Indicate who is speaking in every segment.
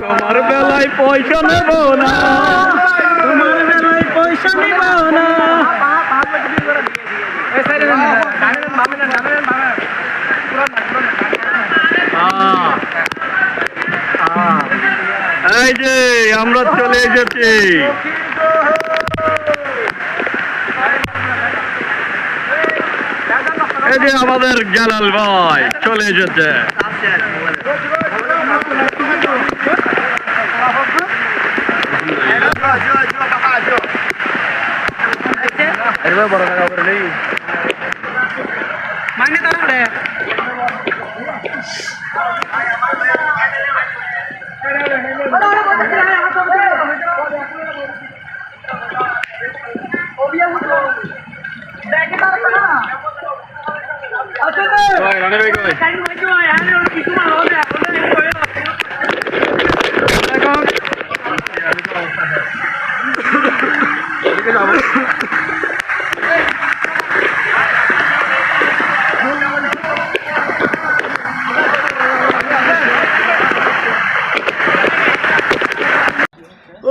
Speaker 1: তোমার বেলায় পয়সা নেব না, তোমার বেলায় পয়সা নেব না। এই যে আমরা চলে এসেছি, এই যে আমাদের জালাল ভাই চলে এসেছে।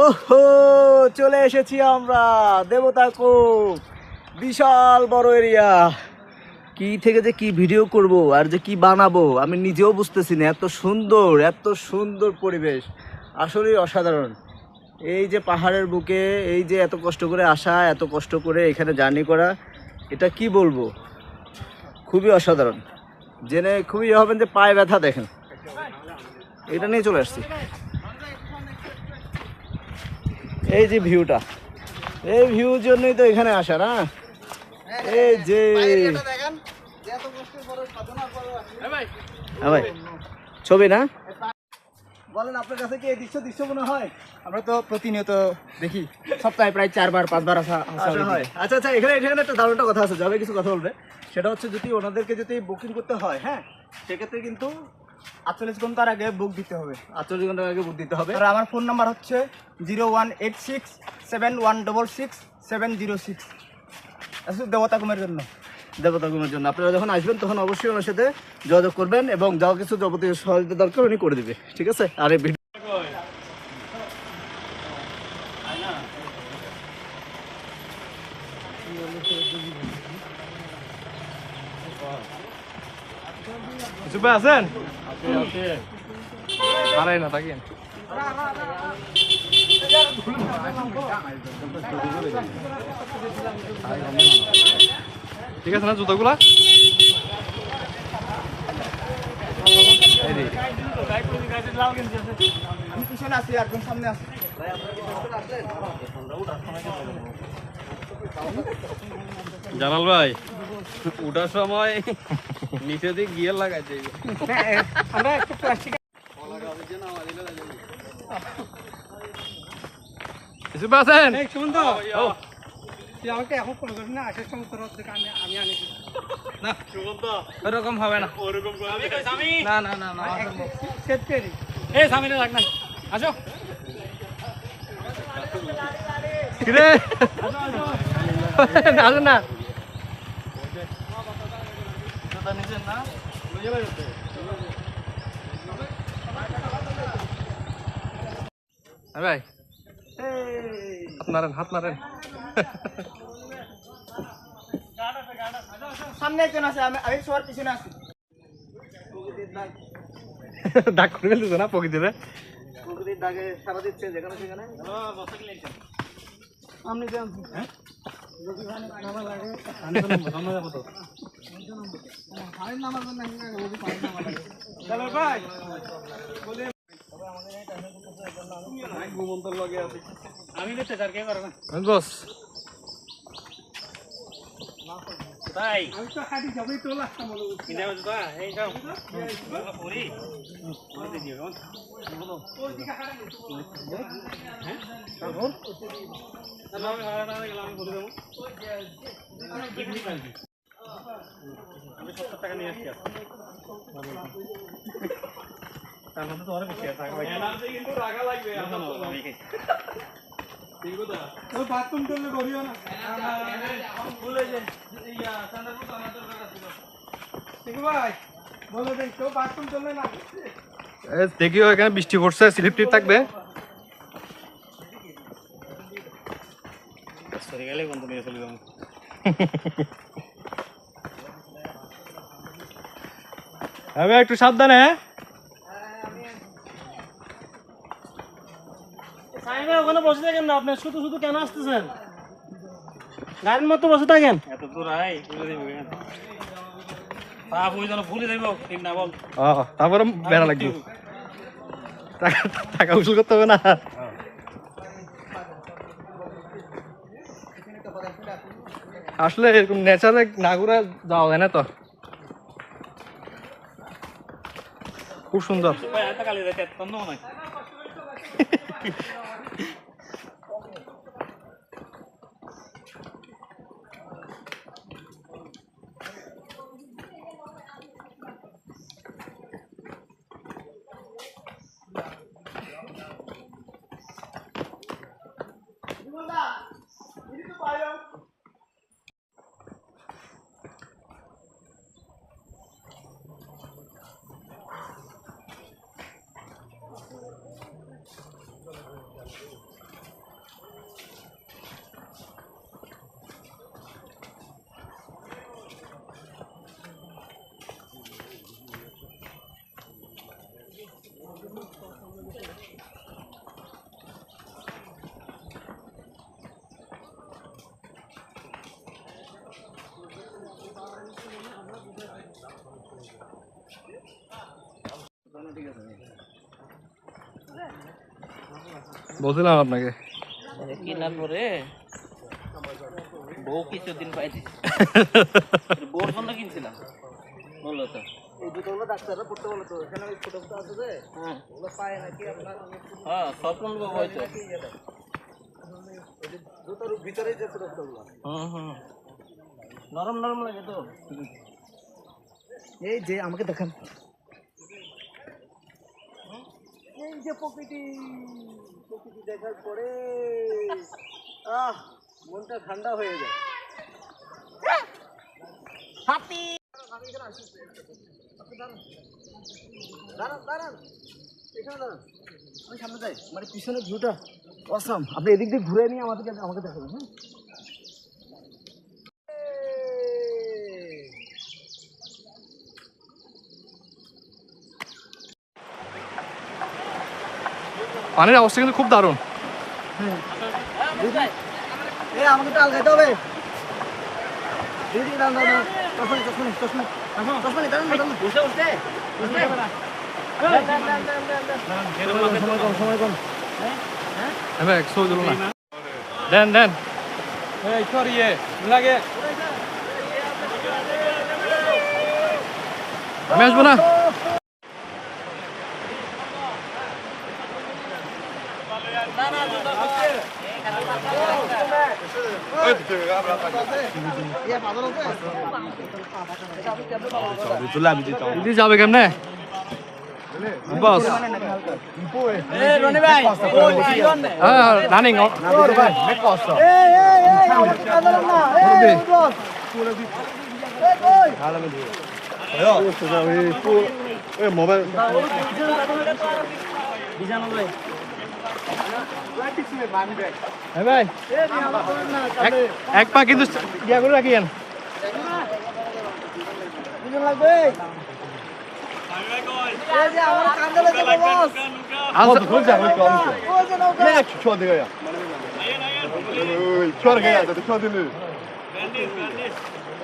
Speaker 1: ওহো, চলে এসেছি আমরা দেবতা কূপ। বিশাল বড় এরিয়া, কি থেকে যে কি ভিডিও করব আর যে কি বানাবো আমি নিজেও বুঝতেছি না। এত সুন্দর পরিবেশ, আসলেই অসাধারণ। এই যে পাহাড়ের বুকে, এই যে এত কষ্ট করে আসা, এত কষ্ট করে এখানে জার্নি করা, এটা কি বলবো, খুবই অসাধারণ। জেনে খুবই হবেন যে পায়ে ব্যথা। দেখেন, এটা নিয়ে চলে আসছি। এই যে ভিউটা, এই ভিউর জন্যই তো এখানে আসা না। এই যে ভাই ছবি না, বলেন আপনার কাছে কি এই দৃশ্য মনে হয়?
Speaker 2: আমরা তো প্রতিনিয়ত দেখি, সপ্তাহে প্রায় 4-5 বার আসা
Speaker 1: হয়। আচ্ছা আচ্ছা, এখানে একটা দারুণ একটা কথা আছে, যাবে কিছু কথা বলবে। সেটা হচ্ছে যদি ওনাদেরকে যদি বুকিং করতে হয়, হ্যাঁ, সেক্ষেত্রে কিন্তু
Speaker 2: 48 ঘন্টার আগে বুক দিতে হবে।
Speaker 1: 48 ঘন্টার আগে বুক দিতে হবে।
Speaker 2: আর আমার ফোন নাম্বার হচ্ছে 01867166 দেবতা কুমের জন্য।
Speaker 1: আপনারা যখন আসবেন তখন অবশ্যই ওনার সাথে যোগাযোগ করবেন এবং যা কিছু যাবতীয় সহযোগিতা দরকার উনি করে দিবে, ঠিক আছে? আর এই ভিডিও আছেন আরে না থাকেন। ঠিক আছে না জুতোগুলা?
Speaker 2: আমি পিছনে আছি, একদম সামনে আছি।
Speaker 1: জানাল ভাই, উঠার সময় নিচে দিয়ে গিয়ার লাগাইছে।
Speaker 2: আমরা একটু প্লাস্টিক আমাকে এখন ফলো করবি না, আসার সময় তোর আমি আনি না, ওরকম হবে না। না না না না, এই সামনে রাখ না, আসো
Speaker 1: কিরে আসো না ভাই, হাত মারেন।
Speaker 2: সামনে একজন আছে, আমি সবার পিছনে আছি।
Speaker 1: ডাক করে ফেলতেছে না প্রকৃতিরে,
Speaker 2: প্রকৃতির দাগে সারা দিচ্ছে যেখানে সেখানে। আপনি জানছি, হ্যাঁ আমি দেখতে স্যার কে করো না
Speaker 1: বস
Speaker 2: তাই আমি তো খাটি যাবই তো লাগতাম বলো এই যাও এই যাও পুরি আমি 70 টাকা নিয়ে আসছি তার মধ্যে তো অনেক বেশি আছে কিন্তু রাগা লাগবে ঠিক কথা ও বাথরুম করলে করিও না ভুলে যাই ইয়া সান্দারপুর আমাদের দরকার ছিল ঠিক ভাই বলে দেন তো বাথরুম করলে না
Speaker 3: দেখিও এখানে বৃষ্টি পড়ছে স্লিপ টিপ থাকবে
Speaker 2: সরে গেলে কোন নিয়ে চলে যাবো
Speaker 3: আমি একটু সাবধানে
Speaker 2: ওখানে বসে থাকেন না আপনি শুধু শুধু কেন আসতেছেন গাড়ির মতো বসে থাকেন এত দূর আয় ভুলে দেবো ভুলে দেবো ঠিক না বল
Speaker 3: তারপরে বেড়া লাগবে টাকা উসুল করতে হবে না আসলে এরকম নেচারে না ঘুরে যাওয়া যায় না তো খুব সুন্দর বলছিলাম আপনাকে
Speaker 1: কেনার পরে বউ কিছুদিন পাইছি বউর জন্য কিনছিলাম বললো তো এই জুতোগুলো ডাক্তাররা পড়তে বলো তো এখানে ওই ছোট ছোট আছে যে ওগুলো পায় নাকি আপনার স্বপ্ন হয়তো জুতোর ভিতরে যে ছোট ছোটগুলো নরম নরম লাগে তো এই যে আমাকে দেখান এই যে প্রকৃতি প্রকৃতি দেখার পরে মনটা ঠান্ডা হয়ে যায় হাতি দাঁড়ান দাঁড়ান এখানে দাঁড়ান আমি সামনে যাই মানে পিছনের ভিউটা অসাম আপনি এদিক দিয়ে ঘুরে নিয়ে আমাকে দেখাবেন হ্যাঁ
Speaker 3: পানির অবস্থা কিন্তু খুব দারুণ
Speaker 1: আমাকে টাল খাইতে হবে সময় কম
Speaker 3: দেন দেন লাগে আমি আসবো না যাবে কেমনে বস রানিং মোবাইল ভাই এক পা কিন্তু ইয়া করে রাখিয়েন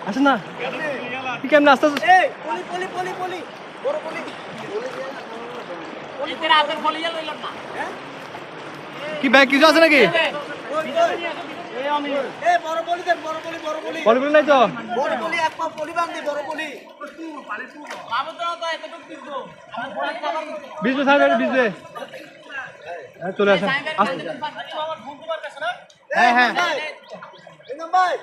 Speaker 3: আসেন না কি কেমন আস্তে কি ব্যাগ কিছু আছে নাকি
Speaker 1: বড় বলি দেন, বড় বলি, বড় বলি।
Speaker 3: বলবি নাই তো
Speaker 1: বড় বলি, এক পা বলি বান্ধি, বড় বলি।
Speaker 3: বিজবে সাহেব বিজবে চলে আসেন
Speaker 1: হ্যাঁ হ্যাঁ ভাই,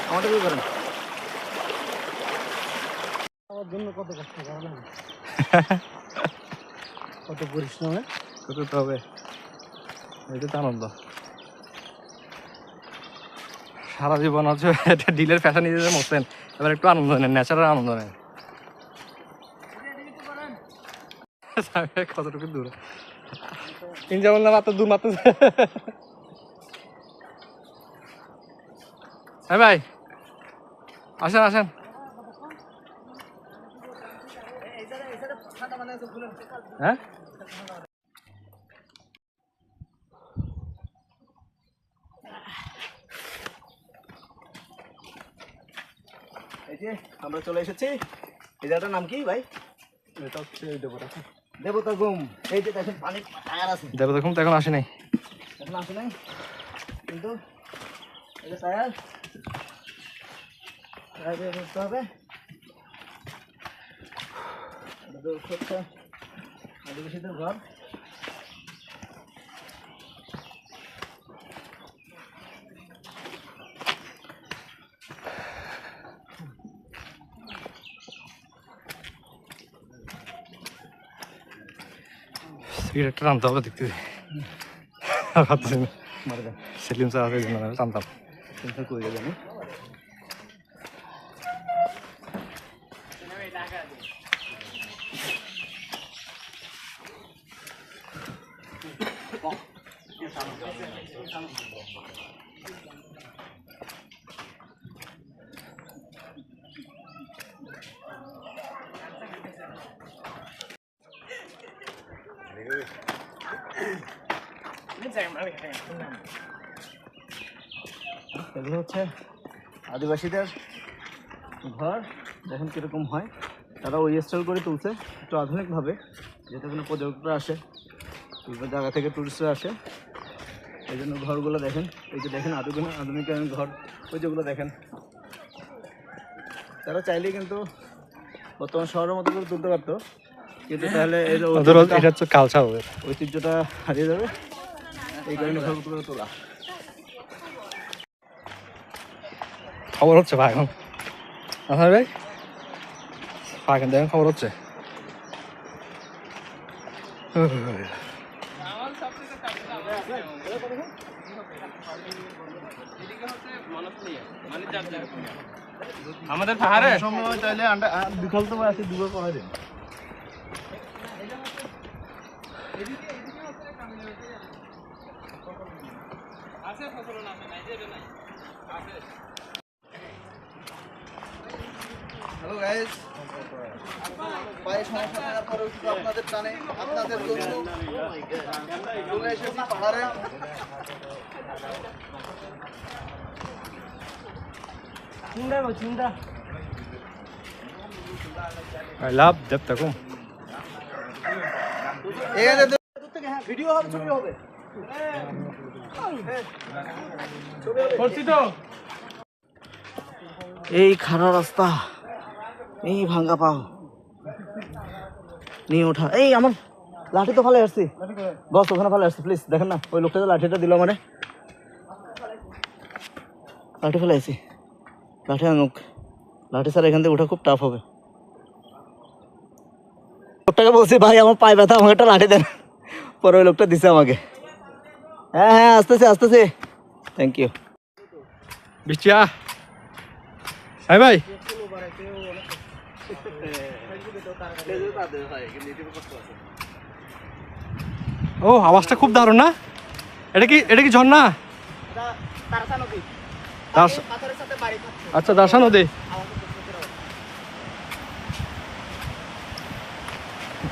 Speaker 1: আমাদের কি করেন? আমার জন্য কত কষ্ট করেন, কত পরিশ্রমে
Speaker 3: করতে হবে, এটা তো আনন্দ। সারা জীবন হচ্ছে এটা ডিলের ফ্যাশন নিতে মরতেন, এবার একটু আনন্দ নেন, ন্যাচারাল আনন্দ নেন। কতটুকু দূর ইনজা বললাম, মাত্র দূর মাত্র। হ্যাঁ ভাই, আসেন আসেন। হ্যাঁ
Speaker 1: এই যে আমরা চলে এসেছি। এই জায়গাটার নাম কি ভাই?
Speaker 3: এটা হচ্ছে
Speaker 1: দেবতা ঘুম। এই যে দেখেন পানি টায়ার আছে,
Speaker 3: দেবো দেখুন তো এখন আসে নাই।
Speaker 1: এখন আসে নাই, কিন্তু এই যে টায়ার বের করতে হবে। এটা তো হচ্ছে আদিবাসীদের ঘর।
Speaker 3: সিগারেটটা টানতে হবে দেখতে, সেলিম স্যার আছে টানতাম।
Speaker 1: চিন্তা করি জানি এগুলো হচ্ছে আদিবাসীদের ঘর। দেখেন কীরকম হয়, তারা ওই স্টাইল করে তুলছে একটু আধুনিকভাবে, যেহেতু কোনো পর্যটকরা আসে, বিভিন্ন জায়গা থেকে টুরিস্টরা আসে, এই জন্য ঘরগুলো দেখেন। এই যে দেখেন আধুনিক ঘর, ওই যেগুলো দেখেন। তারা চাইলেই কিন্তু বর্তমান শহরের মতো করে তুলতে পারতো, কিন্তু তাহলে এই যে
Speaker 3: এটা হচ্ছে কালচার, ওদের
Speaker 1: ঐতিহ্যটা হারিয়ে যাবে, এই কারণে ঘরগুলো তোলা।
Speaker 3: খবর হচ্ছে ভাই এখন, আপনার ভাই এখন দেখেন খবর হচ্ছে।
Speaker 2: আমাদের পাহাড়ে
Speaker 1: সময় চাইলে বিকল তো আছে, দুটো করা দিন। হ্যালো গাইস, পায়ে সমস্যা থাকার পরেও শুধু আপনাদের টানে, আপনাদের জন্য চলে এসেছি পাহাড়ে। চিন্তা
Speaker 3: I love দেবতাকুম।
Speaker 1: ভিডিও হবে, ছবি হবে, এই খারাপ রাস্তা, এই ভাঙ্গা পাও নিয়ে ওঠা। এই আমার লাঠি তো ফেলে আসছি বস, ওখানে ফেলে আসছি, প্লিজ দেখেন না ওই লোকটা যে লাঠিটা দিল মানে, লাঠি ফেলে আসছি, লাঠি আনুক, লাঠি স্যার এখান থেকে ওঠা খুব টাফ হবে। লোকটাকে বলছি ভাই আমার পায়ে ব্যথা, আমাকে একটা লাঠি দেন, পরে ওই লোকটা দিছে আমাকে। হ্যাঁ হ্যাঁ আসতেছে আসতেছে, থ্যাংক ইউ।
Speaker 3: বিচিয়া হ্যাঁ ভাই, ও আওয়াজটা খুব দারুণ না? এটা কি ঝর্ণা? আচ্ছা দাসা নদী,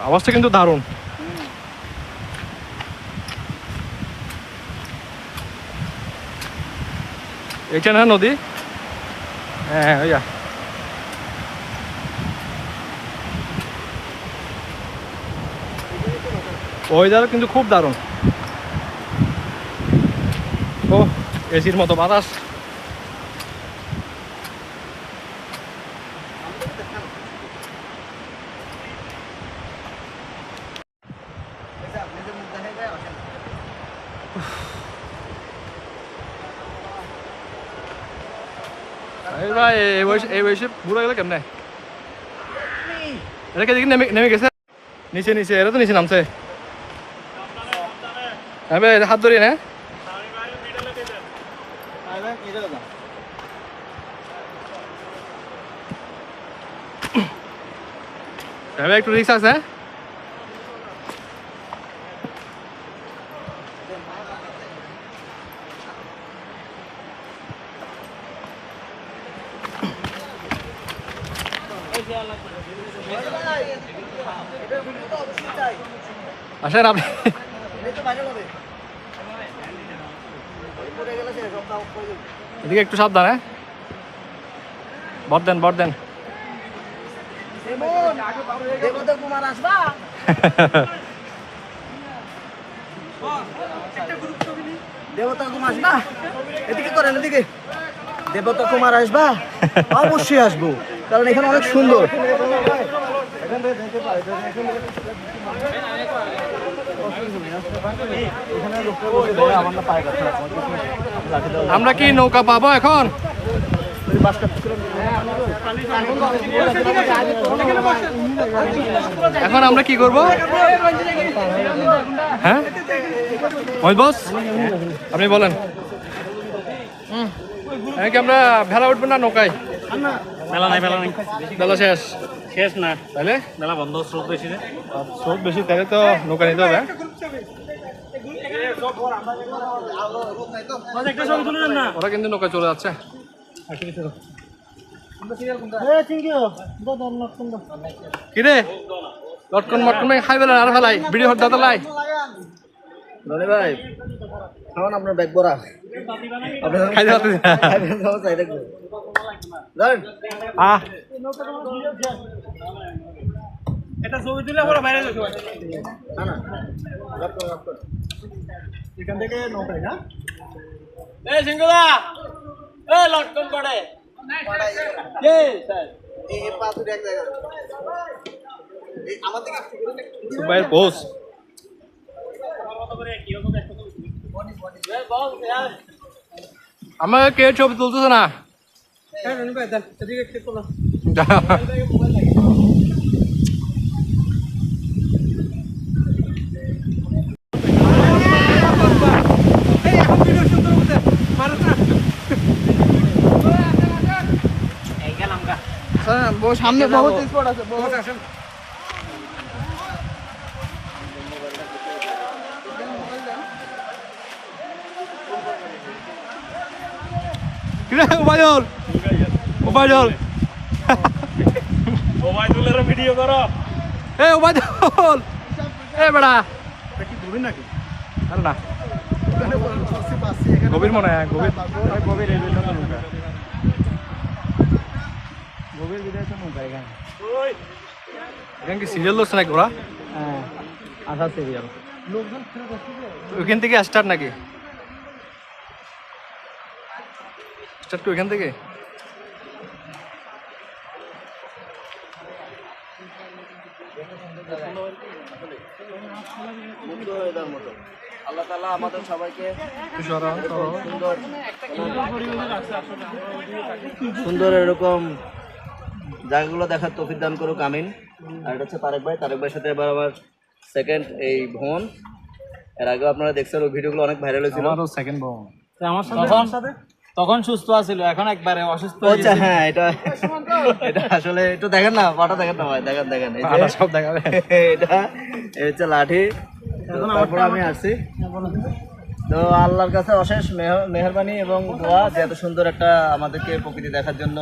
Speaker 3: আওয়াজটা কিন্তু দারুণ। এটা না নদী? হ্যাঁ ওইয়া ওয়েদার কিন্তু খুব দারুণ। ও এসির মতো বাতাস। ভাই এই বয়সে বুড়ো গেলে কেমনে? এটা কে দেখি নেমে গেছে নিচে নিচে, এরা তো নিচে নামছে। হ্যাঁ ভাই হাত ধরি না। হ্যাঁ ভাই একটু রিক্স আছে। আসেন আপনি, এদিকে একটু সাবধান। হ্যাঁ বর দেন বর দেন।
Speaker 1: দেবতা কুমার আসবা, দেবতা কুমার আসবা, এদিকে করেন এদিকে। দেবতা কুমার আসবা, অবশ্যই আসবো, কারণ এখানে অনেক সুন্দর।
Speaker 3: আমরা কি নৌকা পাবো এখন? এখন আমরা কি করব? হ্যাঁ মহিত বস আপনি বলেন, কি আমরা ভেলা উঠবো না নৌকায়?
Speaker 2: মেলা নাই
Speaker 3: বেলা শেষ
Speaker 2: শেষ না,
Speaker 3: তাহলে
Speaker 2: মেলা বন্ধ, স্রোত বেশি।
Speaker 3: স্রোত বেশি, তাহলে তো নৌকা নিতে হবে। ওরা কিন্তু নৌকা চলে যাচ্ছে। কিরে লটকন মটকন খাই ফেলেন আর ফেলাই ভিডিও হট দাদা লাই।
Speaker 1: রনি ভাই খাওয়ান আপনার ব্যাগ ভরা,
Speaker 3: খাইতে পারতেছি না। আহ
Speaker 2: এটা ছবি তুলে বড় বাইরে যাবে
Speaker 1: এখান থেকে নৌকায় না।
Speaker 2: এই সিঙ্গুলা, এই লটকন করে এই স্যার
Speaker 1: এই পাথর এক জায়গা, এই আমার দিকে
Speaker 3: সুবাইয়ের পোস্ট আমাকে কে ছবি তুলতেছে না?
Speaker 1: সামনে বহুত স্পট আছে, বহুত আছে।
Speaker 3: কিরে ওবায়দুল, ওবায়দুল
Speaker 2: ওবায়দুলের ভিডিও করো।
Speaker 3: এ ওবায়দুল, এ বেড়া
Speaker 1: কি দূরে নাকি?
Speaker 3: আরে না গভীর মনে হয়, গভীর
Speaker 1: গভীর এই জন্য নৌকা, গভীর বিদায় তো নৌকা এখানে।
Speaker 3: এখানে কি সিরিয়াল ধরছে নাকি ওরা?
Speaker 1: হ্যাঁ আধা সিরিয়াল।
Speaker 3: ওইখান থেকে স্টার্ট নাকি? স্টার্ট কি ওইখান থেকে?
Speaker 1: আল্লাহ তাআলা আমাদের সবাইকে সুন্দর এরকম জায়গাগুলো দেখার তৌফিক দান করুক, আমিন। আর এটা হচ্ছে তারেক ভাইয়ের সাথে এবার আমার সেকেন্ড এই ভ্রমণ। এর আগেও আপনারা দেখছেন ওই ভিডিওগুলো অনেক ভাইরাল হয়েছিল।
Speaker 3: সেকেন্ড ভ্রমণ
Speaker 2: আমার সাথে তখন সুস্থ আছিল, এখন একবারে অসুস্থ।
Speaker 1: আচ্ছা হ্যাঁ, এটা আসলে একটু দেখেন না, পাটা দেখেন না ভাই, দেখেন এই যে
Speaker 3: সব দেখাবে।
Speaker 1: এটা এই হচ্ছে লাঠি। তারপর আমি আসছি, তো আল্লাহর কাছে অশেষ মেহেরবানি এবং দোয়া যে এত সুন্দর একটা আমাদেরকে প্রকৃতি দেখার জন্য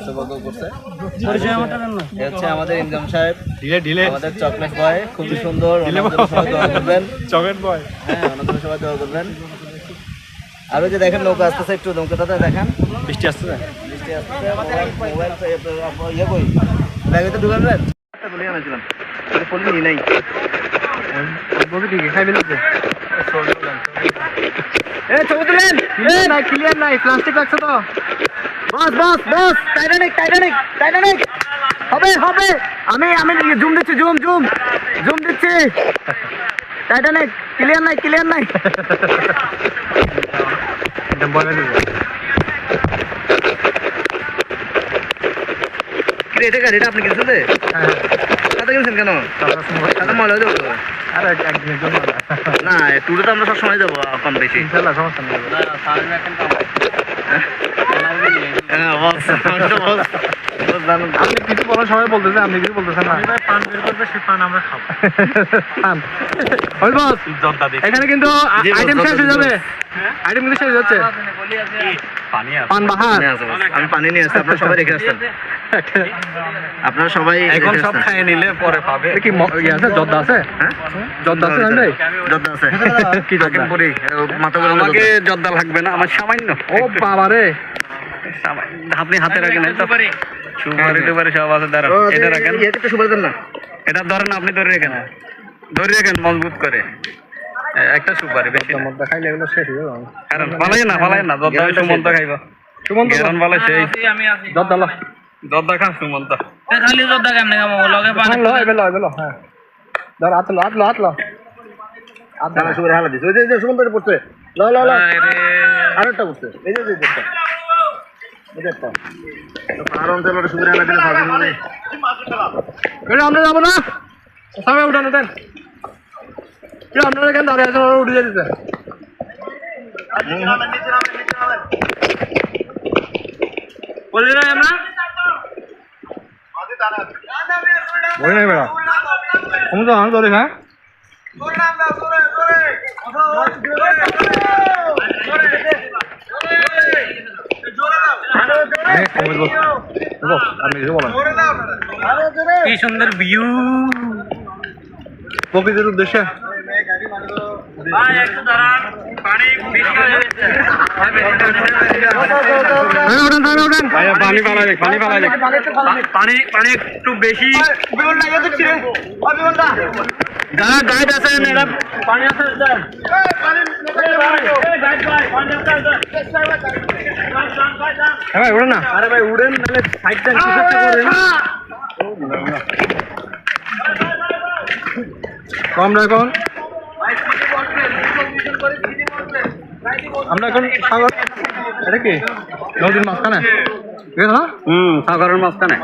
Speaker 1: সৌভাগ্য করছে। এ হচ্ছে আমাদের ইনকাম সাহেব,
Speaker 3: ঢিলে
Speaker 1: আমাদের চকলেট বয়, খুবই সুন্দর। সবাই দোয়া করবেন,
Speaker 3: চকলেট বয়।
Speaker 1: হ্যাঁ ওনাদের সবাই দোয়া করবেন। আর ওই যে দেখেন নৌকা আসতেছে, একটু নৌকাটাতে দেখেন,
Speaker 3: বৃষ্টি আসছে না?
Speaker 1: বৃষ্টি আসতেছে। মোবাইল ইয়ে কই ব্যাগে তো ঢুকাবেন, বলে আনাছিলাম ফোন নিয়ে নাই।
Speaker 3: বলতে ঠিক খাই ফেলেছে
Speaker 1: ছবি তুলেন।
Speaker 3: ক্লিয়ার নাই প্লাস্টিক লাগছে তো
Speaker 1: বস বস বস, টাইটানিক টাইটানিক টাইটানিক হবে হবে। আমি জুম দিচ্ছি, জুম জুম জুম দিচ্ছি। টাইটানিক ক্লিয়ার নাই, ক্লিয়ার নাই। এটা গাড়িটা আপনি কিনছেন? সাথে কিনছেন কেন? সাথে মজা হয়ে যাবো।
Speaker 3: আরে একদিনের জন্য
Speaker 1: না, ট্যুরে তো আমরা সবসময় যাবো কম বেশি।
Speaker 3: ইনশাল্লাহ সমস্যা নেই
Speaker 1: হ্যাঁ বস,
Speaker 3: আপনি কিছু বলার সময় বলতেছেন, আপনি কিছু বলতেছেন না।
Speaker 2: পান বের করবে, সে পান আমরা খাবো।
Speaker 3: ওই বস এখানে কিন্তু আইটেম শেষ হয়ে যাবে, আইটেম কিন্তু শেষ হচ্ছে। পান বাহার
Speaker 1: আমি পানি নিয়ে আসছি, আপনারা সবাই রেখে আসছেন। আপনারা সবাই
Speaker 3: এখন সব খাইয়ে নিলে পরে পাবে। কি ইয়ে আছে, জর্দা আছে?
Speaker 1: হ্যাঁ
Speaker 3: জর্দা আছে জানবে?
Speaker 1: জর্দা আছে। কি জর্দা? মাথা গরম
Speaker 3: আমাকে জর্দা লাগবে না, আমার সামান্য। ও বাবা রে, আপনি হাতে রাখেন সুপারি টুপারি সব আছে। দাঁড়ান, এটা রাখেন।
Speaker 1: একটু সুপারি দেন না।
Speaker 3: এটা ধরেন, আপনি ধরে রাখেন, ধরে রাখেন মজবুত করে। একটা সুপারি বেশি না। খাইলে এগুলো শেষ হয়ে যাবে। কারণ ফালাই না জর্দা সুমন্ত খাইব। সুমন্ত কারণ বলে সেই জর্দা ল, জর্দা খান সুমন্ত।
Speaker 2: খালি জর্দা কেন খাবো? লগে পানি
Speaker 3: ল এবেলো এবেলো। হ্যাঁ ধর, হাত লো হাত লো হাত লো।
Speaker 1: দানা সুপারি হালা দিস। ওই যে সুমন্ত পড়ছে। ল ল ল, আরেকটা পড়ছে। এই যে দেখটা, এই দেখটা আর অন্তর লোটে সুপারি হালা দিলে খাবে না।
Speaker 3: এটা আমরা যাবো না, সামনে উঠান উঠান। আপনারা কেন দাঁড়িয়ে আছেন? উঠে যেতে
Speaker 2: বলি না আমরা
Speaker 3: বই নাই বেড়া সমুদ্র আন ধরে। হ্যাঁ আপনি কিছু বলেন।
Speaker 2: কি সুন্দর ভিউ,
Speaker 3: প্রকৃতির উদ্দেশ্যে পানি পালাই পানি পালাই পানি একটু বেশি। যারা গাইড আছেন এরা পানি আছে, ভাই উড়েন না। আরে ভাই উড়েন, নাহলে সাইড টাইম কিছু একটা করেন। কম রাখুন। আমরা এখন সাগর, এটা কি নদীর মাঝখানে? ঠিক আছে না? সাগরের মাঝখানে।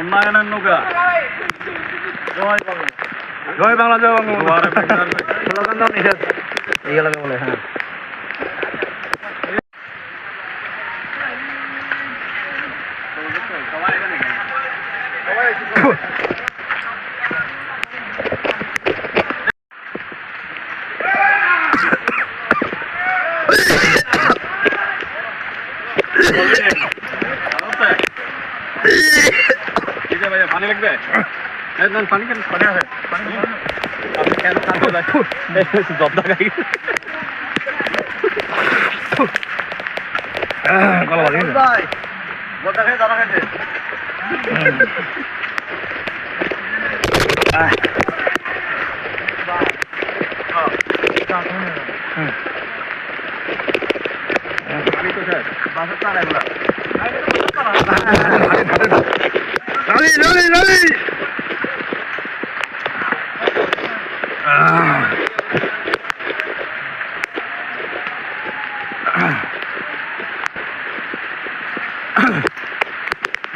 Speaker 3: উন্নয়নের নৌকা। জয় বাংলা, জয় বাংলা।
Speaker 1: এইগুলো বলে। হ্যাঁ
Speaker 3: পানি লাগবে? পানি কেন? পানি আছে, আপনি কেন জব্দা খাই গলা বাড়ি
Speaker 1: জর্দা খেয়ে দানা খেতে।
Speaker 3: পানি তো স্যার
Speaker 1: বাসের চাল এগুলা।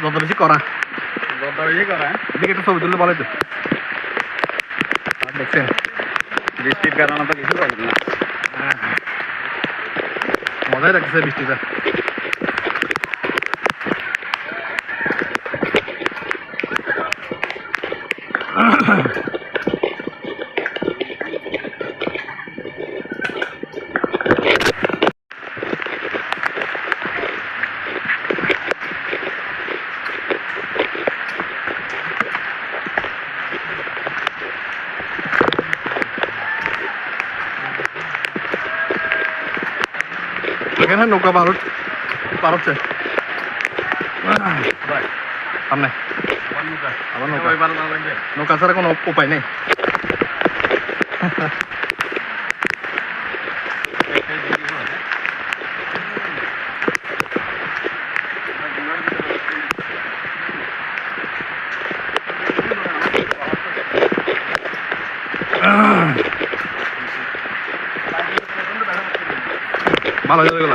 Speaker 3: যত বেশি করা, এদিকে একটু ছবি তুললে বলে তো। দেখছেন বৃষ্টির কারণে তো কিছু পারবে না। মজাই লাগছে বৃষ্টিটা। এখানে নৌকা পার হচ্ছে সামনে আমার নৌকা ছাড়া কোনো উপায় নেই। ভালো হয়ে গেল।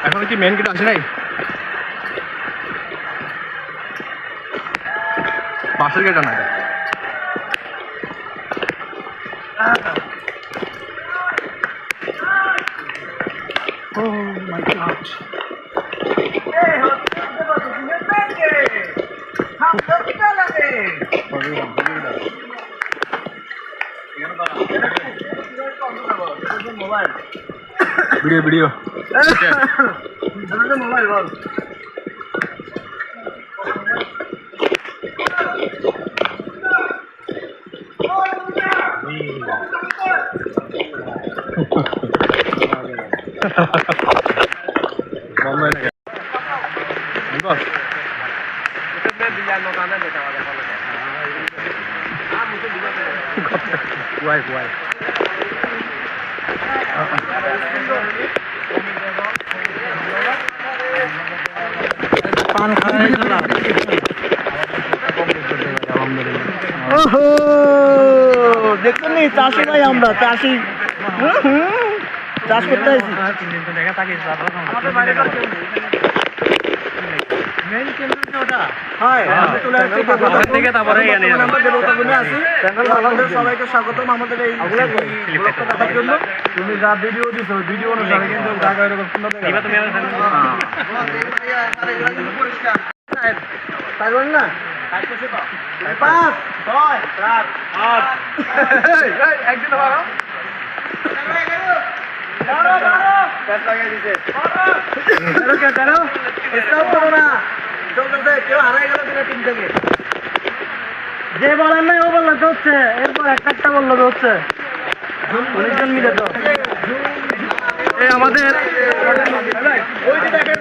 Speaker 3: এখন কি মেন গেট আসে নাই? পাশের গেট না এটা। Oh my gosh. Video mobile बोल দেখছেন নি চাষি ভাই, আমরা চাষি চাষ করতে আসি। সবাইকে স্বাগতম আমাদের এই দেখার জন্য। তুমি যা ভিডিও দিছো ভিডিও অনুসারে কিন্তু জায়গা এরকম সুন্দর না। একদিন কেউ হারাই গেল টিম থেকে। যে বলার নাই ও বললো তো হচ্ছে, এরপর একটা বললো তো হচ্ছে 19 মিলে তো আমাদের ওই যে দেখেন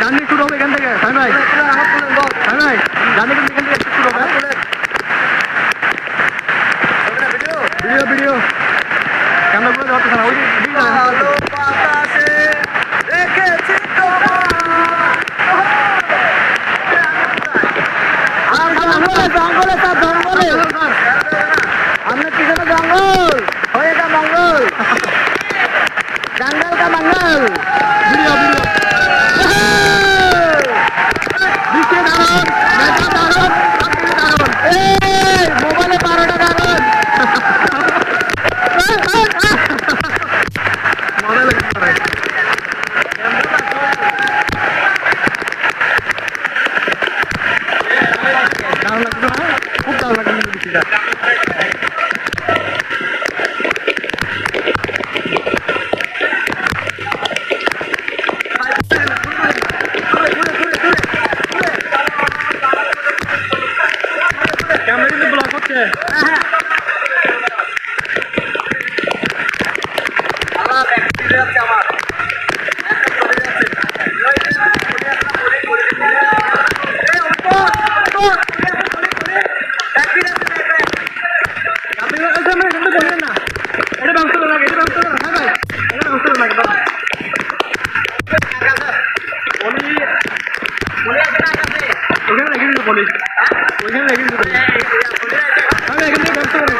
Speaker 3: গান
Speaker 1: जंगल का मंगल वीडियो वीडियो दृश्य दारुण मेटा दारुण सबकिছু দারুণ এই মোবাইলে 12টা দারুণ মজা লাগছে ভাই দারুণ লাগছে না খুব দারুণ লাগছে ভিডিওটা कैमरा কিন্তু ব্লক হচ্ছে আলা ব্যাকটেরিয়া আছে আমার একটা চলে যাচ্ছে এই ওপো ব্যাকটেরিয়া আছে ক্যামেরা আছে আমরা কিন্তু বলেন না এটা বাউন্স লাগে এটা বাউন্স লাগে হ্যাঁ ভাই এটা বাউন্স লাগে বাবা বলি বলি আছে না কাছে ওখানে লাগি দিতে বলি ওখানে লাগি দিতে বলি আমি এখানে বাউন্স করে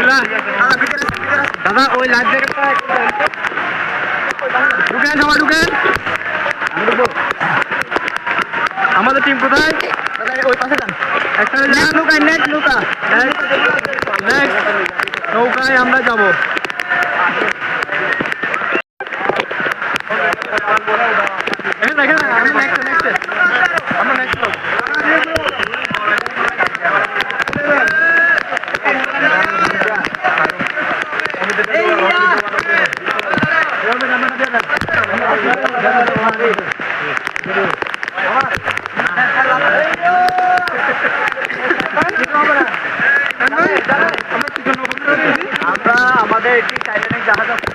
Speaker 1: এটা দাদা ওই লাইভ জ্যাকেটটা ঢুকেন সবাই ঢুকেন আমাদের টিম কোথায় ওই পাশে যান একটা নৌকায় নেক্সট নৌকা নেক্সট নৌকায় আমরা যাবো দেখেন আমি নেক্সট আমরা নেক্সট আমরা আমাদের একটি টাইটানিক জাহাজ আছে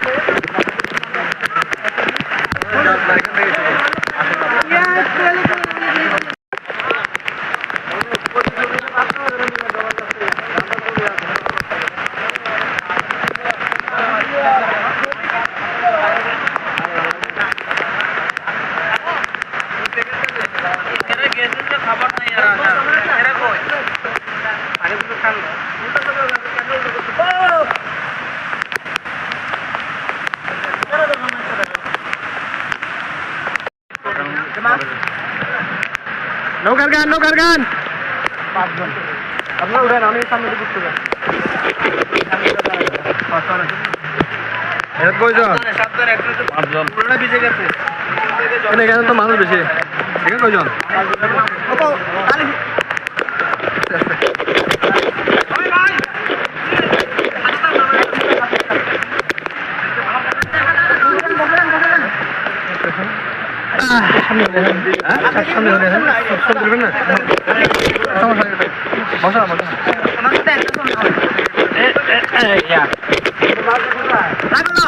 Speaker 1: খাবার নাই আর
Speaker 3: নৌকার গান নৌকার গান
Speaker 1: আপনারা উঠেন, আমি সামনে দিকে ঘুরতে যাই।
Speaker 3: কয়জন পাঁচজন এখানে তো মানুষ বেশি এখানে কয়জন
Speaker 1: রাখো না।